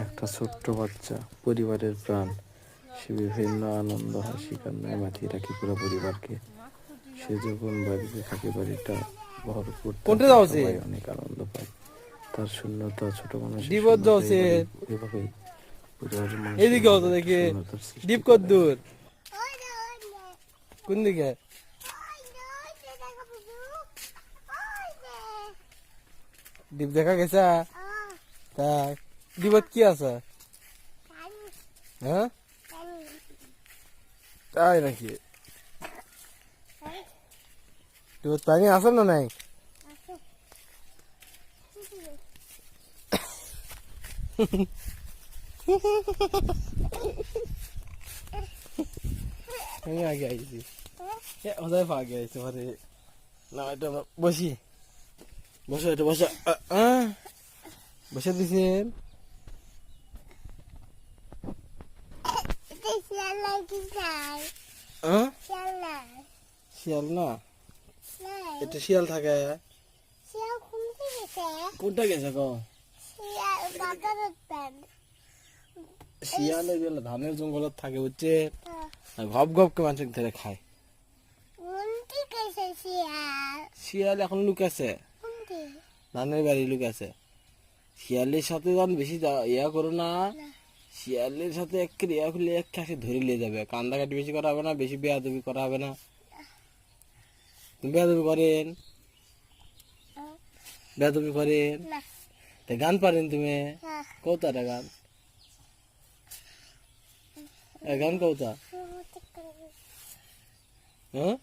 একটা ছোট্ট বাচ্চা পরিবারের প্রাণ, সে বিভিন্ন আনন্দ হাসি কান্নায় মাতিয়ে রাখে পুরো পরিবারকে। সে যখন বাড়িতে থাকে বাড়িটা ভরপুর থাকে, সবাই অনেক আনন্দ পায়। তার শূন্যতা ছোট মানুষের এভাবেই পরিবারের মানুষের শূন্যতার সৃষ্টি করে। কোন দিকে ডিপ দেখা গেছে? তা ডিপত কি আছে? হ্যাঁ, তাই নাকি? ডিপত পানি আছে না নাই? আমি আগে আইছি, ওদের আগে আইছে মানে না। এটা বসি, বসো, এটা বসা, বসে দিছেন। শিয়াল না, এটা শিয়াল থাকে। কোনটা গেছে গো? শিয়াল এগুলো ধানের জঙ্গলত থাকে, বুঝছে? গপ গপ কে মানুষ ধরে খায়। শিয়াল এখন লুকাছে, ধানের বাড়ি লুকাছে। শিয়ালের সাথে যখন বেশি ইয়া করো না, শিয়ালের সাথে এক ইয়া খুলে এক কাছে ধরে নিয়ে যাবে। কান্দাকাটি বেশি করা হবে না, বেশি বেয়াদবি করা হবে না। তুমি বেয়াদবি করেন, বেয়াদবি করেন। গান পারেন তুমি? কৌতাটা গান, গান কৌতা? হ্যাঁ।